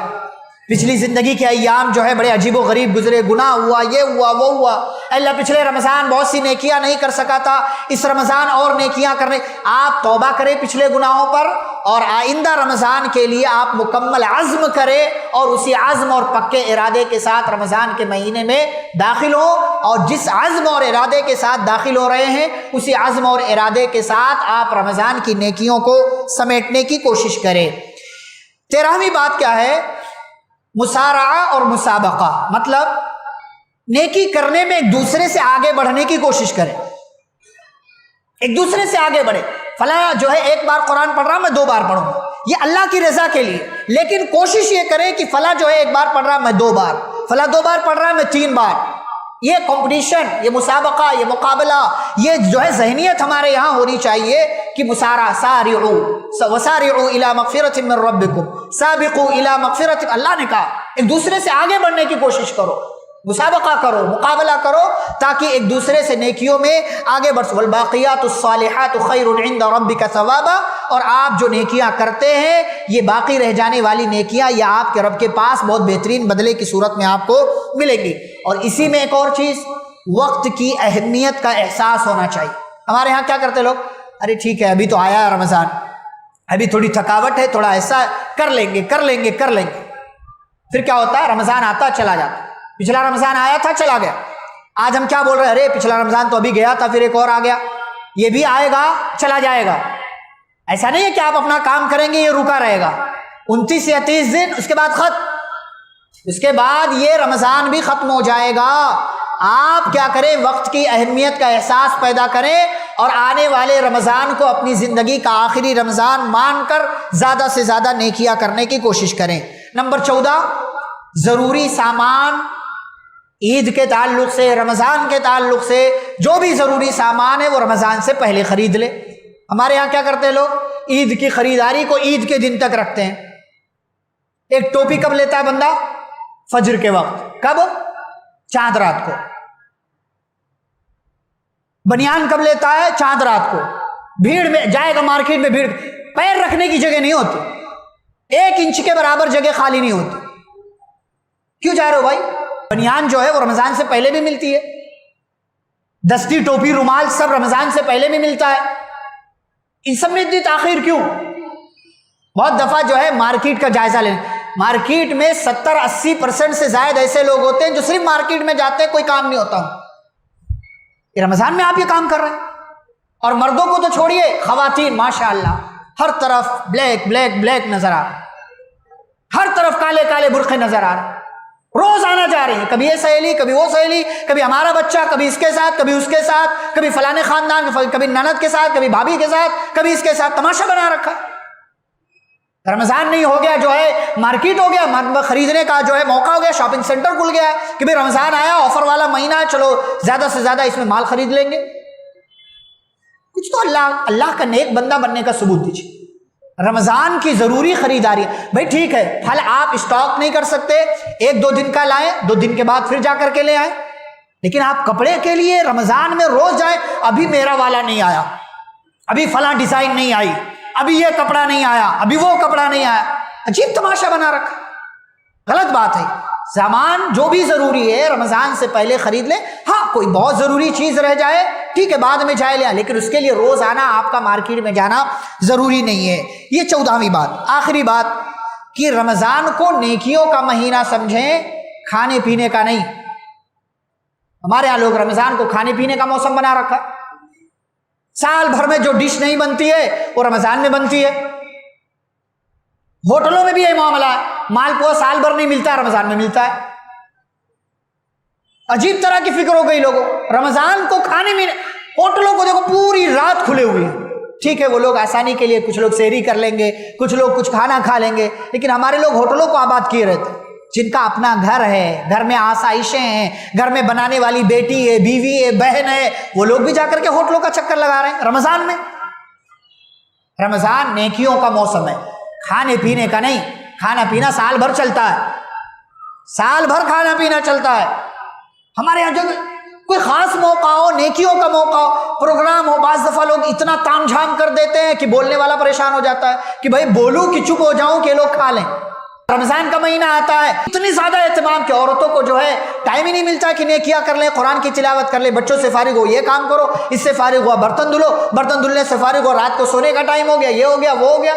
پچھلی زندگی کے ایام جو ہے بڑے عجیب و غریب گزرے، گناہ ہوا، یہ ہوا وہ ہوا. اللہ پچھلے رمضان بہت سی نیکیاں نہیں کر سکا تھا، اس رمضان اور نیکیاں کرنے. آپ توبہ کریں پچھلے گناہوں پر، اور آئندہ رمضان کے لیے آپ مکمل عزم کریں، اور اسی عزم اور پکے ارادے کے ساتھ رمضان کے مہینے میں داخل ہو. اور جس عزم اور ارادے کے ساتھ داخل ہو رہے ہیں اسی عزم اور ارادے کے ساتھ آپ رمضان کی نیکیوں کو سمیٹنے کی کوشش کریں. 13ویں بات کیا ہے؟ مسارعہ اور مسابقہ. مطلب نیکی کرنے میں ایک دوسرے سے آگے بڑھنے کی کوشش کریں، ایک دوسرے سے آگے بڑھے. فلاں جو ہے 1 بار قرآن پڑھ رہا میں 2 بار پڑھوں گا، یہ اللہ کی رضا کے لیے. لیکن کوشش یہ کریں کہ فلاں جو ہے 1 بار پڑھ رہا میں 2 بار، فلاں 2 بار پڑھ رہا میں 3 بار. یہ کمپٹیشن، یہ مسابقہ، یہ مقابلہ، یہ جو ہے ذہنیت ہمارے یہاں ہونی چاہیے کہ مسارع، سارعوا وسارعوا الی مغفرۃ من ربکم سابقوا الی مغفرۃ. اللہ نے کہا ایک دوسرے سے آگے بڑھنے کی کوشش کرو، مسابقہ کرو، مقابلہ کرو، تاکہ ایک دوسرے سے نیکیوں میں آگے بڑھ. والباقیات الصالحات خیر عند ربک ثوابا. اور آپ جو نیکیاں کرتے ہیں یہ باقی رہ جانے والی نیکیاں یہ آپ کے رب کے پاس بہت بہترین بدلے کی صورت میں آپ کو ملیں گی. اور اسی میں ایک اور چیز، وقت کی اہمیت کا احساس ہونا چاہیے. ہمارے ہاں کیا کرتے لوگ، ارے ٹھیک ہے ابھی تو آیا ہے رمضان، ابھی تھوڑی تھکاوٹ ہے، تھوڑا ایسا کر لیں گے. پھر کیا ہوتا ہے؟ رمضان آتا چلا جاتا. پچھلا رمضان آیا تھا چلا گیا. آج ہم کیا بول رہے ہیں؟ ارے پچھلا رمضان تو ابھی گیا تھا، پھر ایک اور آ گیا، یہ بھی آئے گا چلا جائے گا. ایسا نہیں ہے کہ آپ اپنا کام کریں گے یہ رکا رہے گا. 29 یا 30 دن اس کے بعد ختم، اس کے بعد یہ رمضان بھی ختم ہو جائے گا. آپ کیا کریں، وقت کی اہمیت کا احساس پیدا کریں اور آنے والے رمضان کو اپنی زندگی کا آخری رمضان مان کر زیادہ سے زیادہ نیکیاں کرنے کی کوشش کریں۔ نمبر 14، ضروری سامان عید کے تعلق سے، رمضان کے تعلق سے جو بھی ضروری سامان ہے وہ رمضان سے پہلے خرید لے۔ ہمارے ہاں کیا کرتے ہیں لوگ، عید کی خریداری کو عید کے دن تک رکھتے ہیں۔ ایک ٹوپی کب لیتا ہے بندہ، فجر کے وقت، کب، چاند رات کو۔ بنیان کب لیتا ہے، چاند رات کو۔ بھیڑ میں جائے گا مارکیٹ میں، بھیڑ، پیر رکھنے کی جگہ نہیں ہوتی، 1 انچ کے برابر جگہ خالی نہیں ہوتی۔ کیوں جا رہے ہو بھائی؟ بنیان جو ہے وہ رمضان سے پہلے بھی ملتی ہے، دستی، ٹوپی، رومال سب رمضان سے پہلے بھی ملتا ہے، ان سب میں اتنی تاخیر کیوں؟ بہت دفعہ جو ہے مارکیٹ کا جائزہ لیں، مارکیٹ میں 70-80% سے زائد ایسے لوگ ہوتے ہیں جو صرف مارکیٹ میں جاتے ہیں، کوئی کام نہیں ہوتا۔ یہ رمضان میں آپ یہ کام کر رہے ہیں۔ اور مردوں کو تو چھوڑیے، خواتین ماشاءاللہ ہر طرف بلیک بلیک بلیک نظر آ رہے، ہر طرف کالے کالے برقعے نظر آ رہے، روز آنا جا رہی ہے، کبھی یہ سہیلی، کبھی وہ سہیلی، کبھی ہمارا بچہ، کبھی اس کے ساتھ، کبھی اس کے ساتھ، کبھی فلانے خاندان، کبھی نند کے ساتھ، کبھی بھابھی کے ساتھ، کبھی اس کے ساتھ، تماشا بنا رکھا۔ رمضان نہیں ہو گیا جو ہے مارکیٹ ہو گیا، خریدنے کا جو ہے موقع ہو گیا، شاپنگ سینٹر کھل گیا ہے کہ بھئی رمضان آیا، آفر والا مہینہ ہے، چلو زیادہ سے زیادہ اس میں مال خرید لیں گے۔ کچھ تو اللہ کا نیک بندہ بننے کا ثبوت دیجیے۔ رمضان کی ضروری خریداری ہے بھائی، ٹھیک ہے، پھل آپ اسٹاک نہیں کر سکتے، 1-2 دن کا لائیں، 2 دن کے بعد پھر جا کر کے لے آئیں، لیکن آپ کپڑے کے لیے رمضان میں روز جائیں، ابھی میرا والا نہیں آیا، ابھی فلاں ڈیزائن نہیں آئی، ابھی یہ کپڑا نہیں آیا، ابھی وہ کپڑا نہیں آیا، عجیب تماشا بنا رکھا، غلط بات ہے۔ سامان جو بھی ضروری ہے رمضان سے پہلے خرید لیں، ہاں کوئی بہت ضروری چیز رہ جائے ٹھیک ہے بعد میں جائے لیا، لیکن اس کے لیے روز آنا، آپ کا مارکیٹ میں جانا ضروری نہیں ہے۔ یہ 14ویں بات، آخری بات، کہ رمضان کو نیکیوں کا مہینہ سمجھیں، کھانے پینے کا نہیں۔ ہمارے یہاں لوگ رمضان کو کھانے پینے کا موسم بنا رکھا، سال بھر میں جو ڈش نہیں بنتی ہے وہ رمضان میں بنتی ہے۔ ہوٹلوں میں بھی یہی معاملہ ہے، مال پوا سال بھر نہیں ملتا، رمضان میں ملتا ہے۔ عجیب طرح کی فکر ہو گئی لوگوں، رمضان کو کھانے میں، ہوٹلوں کو دیکھو پوری رات کھلے ہوئے ہیں، ٹھیک ہے وہ لوگ آسانی کے لیے کچھ لوگ سحری کر لیں گے، کچھ لوگ کچھ کھانا کھا لیں گے، لیکن ہمارے لوگ ہوٹلوں کو آباد کیے رہتے، جن کا اپنا گھر ہے، گھر میں آسائشیں ہیں، گھر میں بنانے والی بیٹی ہے، بیوی ہے، بہن ہے، وہ لوگ بھی جا کر کے ہوٹلوں کا چکر لگا رہے ہیں رمضان میں۔ رمضان نیکیوں کا موسم ہے، کھانے پینے کا نہیں۔ کھانا پینا سال بھر چلتا ہے، سال بھر کھانا پینا چلتا ہے۔ ہمارے یہاں جو کوئی خاص موقع ہو، نیکیوں کا موقع ہو، پروگرام ہو، بعض دفعہ لوگ اتنا تام جھام کر دیتے ہیں کہ بولنے والا پریشان ہو جاتا ہے کہ بھائی بولوں کہ چپ ہو جاؤں کہ لوگ کھا لیں۔ رمضان کا مہینہ آتا ہے، اتنی زیادہ اہتمام کہ عورتوں کو جو ہے ٹائم ہی نہیں ملتا کہ نیکیاں کر لیں، قرآن کی تلاوت کر لیں، بچوں سے فارغ ہو یہ کام کرو، اس سے فارغ ہوا برتن دھلو، برتن دھلنے سے فارغ ہو رات کو سونے کا ٹائم ہو گیا، یہ ہو گیا وہ ہو گیا۔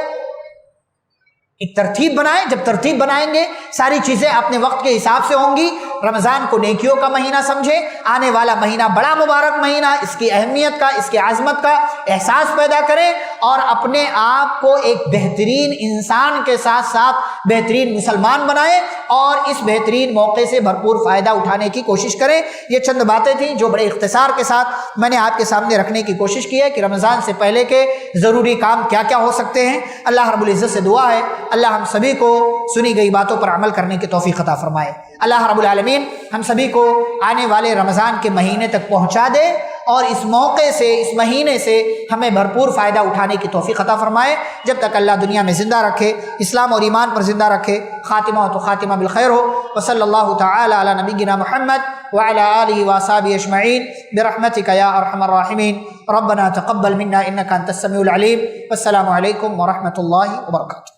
ایک ترتیب بنائیں، جب ترتیب بنائیں گے ساری چیزیں اپنے وقت کے حساب سے ہوں گی۔ رمضان کو نیکیوں کا مہینہ سمجھیں، آنے والا مہینہ بڑا مبارک مہینہ، اس کی اہمیت کا، اس کی عظمت کا احساس پیدا کریں اور اپنے آپ کو ایک بہترین انسان کے ساتھ ساتھ بہترین مسلمان بنائیں اور اس بہترین موقع سے بھرپور فائدہ اٹھانے کی کوشش کریں۔ یہ چند باتیں تھیں جو بڑے اختصار کے ساتھ میں نے آپ کے سامنے رکھنے کی کوشش کی ہے کہ رمضان سے پہلے کے ضروری کام کیا کیا ہو سکتے ہیں۔ اللہ رب العزت سے دعا ہے اللہ ہم سبھی کو سنی گئی باتوں پر عمل کرنے کی توفیق عطا فرمائے۔ اللہ رب العالمین ہم سبھی کو آنے والے رمضان کے مہینے تک پہنچا دے اور اس موقع سے، اس مہینے سے ہمیں بھرپور فائدہ اٹھانے کی توفیق عطا فرمائے۔ جب تک اللہ دنیا میں زندہ رکھے، اسلام اور ایمان پر زندہ رکھے، خاتمہ ہو تو خاتمہ بالخیر ہو۔ وصلی اللہ تعالی علی نبینا محمد وعلی آلہ وصحبہ اجمعین برحمتک یا ارحم الراحمین۔ ربنا تقبل منا انک انت السمیع العلیم۔ والسلام علیکم ورحمۃ اللہ وبرکاتہ۔